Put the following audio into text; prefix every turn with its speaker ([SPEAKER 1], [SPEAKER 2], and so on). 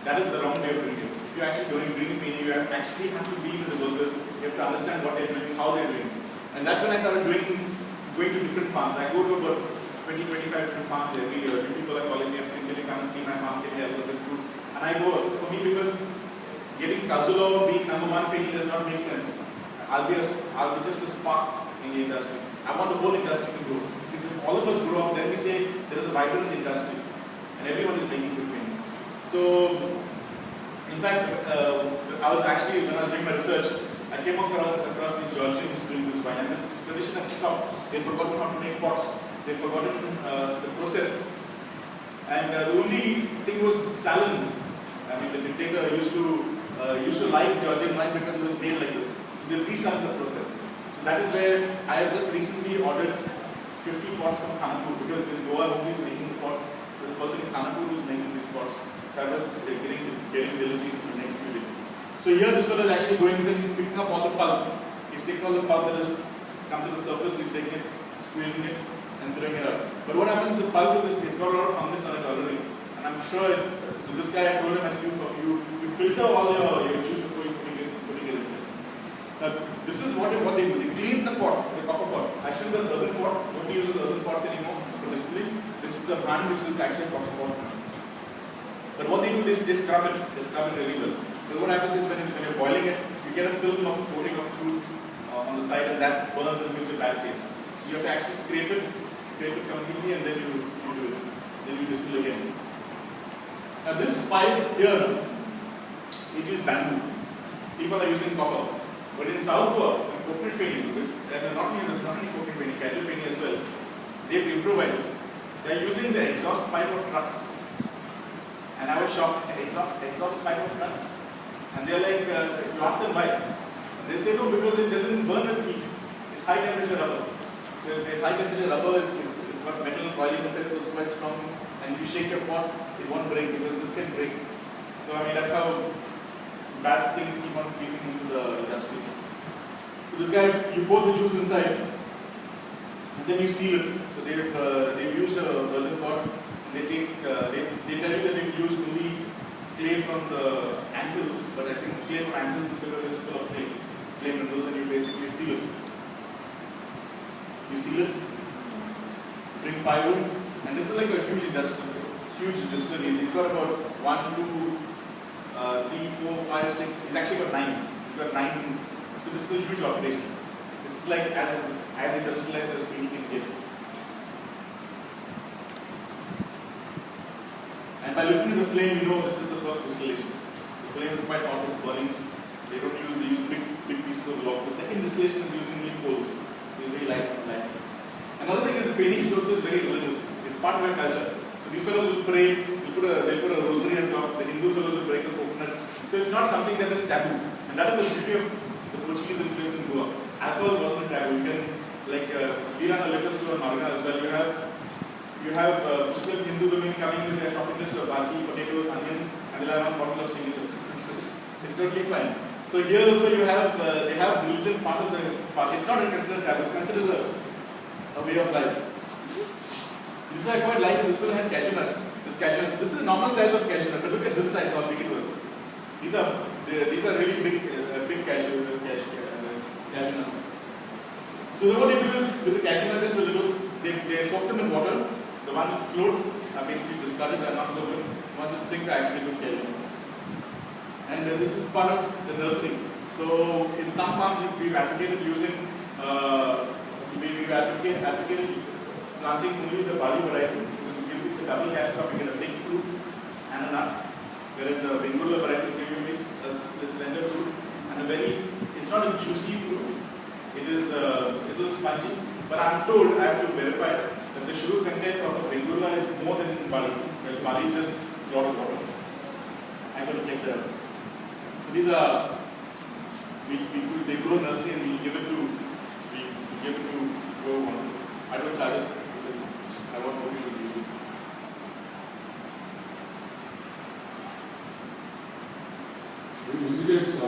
[SPEAKER 1] That is the wrong way of doing it. If you're actually doing Feni, you actually have to be with the workers. You have to understand what they're doing, how they're doing. And that's when I started going to different farms. I go to about 20, 25 different farms every year. People are calling me up saying, can you come and see my farm, can you help us improve? And I go, for me, because getting Cazulo being #1 Feni does not make sense. I'll be just a spark in the industry. I want the whole industry to grow. Because if all of us grow up, then we say there is a vibrant industry. And everyone is making good Feni. So, in fact, when I was doing my research, I came across these Georgians doing this wine, and this tradition had stopped. They'd forgotten how to make pots. They'd forgotten the process. And the only thing was Stalin. I mean, the dictator used to like Georgian wine because it was made like this. So they restarted the process. So that is where I have just recently ordered 50 pots from Kanapur, because in Goa nobody is making the pots. There's a person in Kanapur who is making these pots. So I was getting delivery in the next few days. So here this fellow is actually going and he's picking up all the pulp. He's taking all the pulp that has come to the surface, he's taking it, squeezing it, and throwing it out. But what happens is the pulp it's got a lot of fungus on it already. And I'm sure, so this guy, I told him, I said, you filter all your juice before you putting it inside. Now, this is what they do. They clean the pot, the copper pot. Actually, the earthen pot, nobody uses earthen pots anymore for distilling. This is the brand which is actually a copper pot. But what they do is they scrub it really well. Because what happens is when you're boiling it, you get a film of coating of fruit on the side, and that burns and gives a bad taste. You have to actually scrape it completely, and then you do it. Then you distill again. Now this pipe here, it is bamboo. People are using copper. But in South Goa, in coconut Feni, not only coconut Feni, cattle Feni as well, they've improvised. They're using the exhaust pipe of trucks. And I was shocked, exhaust pipe of trucks. And they're like, you ask them why. They'll say, no, because it doesn't burn with heat. It's high temperature rubber. So it's high temperature rubber, it's got metal coiling inside, so it's quite strong. And if you shake your pot, it won't break, because this can break. So I mean, that's how bad things keep on creeping into the industry. So this guy, you pour the juice inside, and then you seal it. So they've used a earthen pot. They tell you that they've used only clay from the ankles, but I think clay from ankles is because it's full of clay minerals, and you basically seal it. You seal it, bring firewood, and this is like a huge distillery. He's got about 1, 2, 3, 4, 5, 6. He's actually got 9. He's got 9. So this is a huge operation. This is like as industrialized as we can get. And by looking at the flame, you know this is the first distillation. The flame is quite hot, it's burning. They use big pieces of log. The second distillation is using only coals. They're very light. Another thing is the Feni is also very religious. It's part of our culture. So these fellows will pray, they'll put a rosary on top, the Hindu fellows will break a coconut. So it's not something that is taboo. And that is the beauty of the Portuguese influence in Goa. Alcohol wasn't taboo. You can, we run a liquor store in Marga as well. You have Muslim Hindu women coming with their shopping list of bhaji, potatoes, onions, and they'll have 1 bottle of signature. It's totally fine. So here also they have religion part of the party. It's not considered taboo, it's considered a way of life. This I quite like, this one had cashew nuts. This is a normal size of cashew nut, but look at this size, how big it was. These are really big cashew nuts. So what they do is, with the cashew nut, just a little, they soak them in water. The one that float are basically discarded, are not so good. The one that sink are actually good cashew nuts. And this is part of the nursing. So in some farms we've advocated using, we've advocated planting only the barley variety. It's a double cash crop, you get a big fruit and a nut. Whereas the Bengal variety is giving you a slender fruit and it's not a juicy fruit. It is a little spongy. But I'm told, I have to verify that the sugar content of a Bengal is more than in barley. Well, barley is just a lot of water. I got to check that out. So these are, they grow nursery and we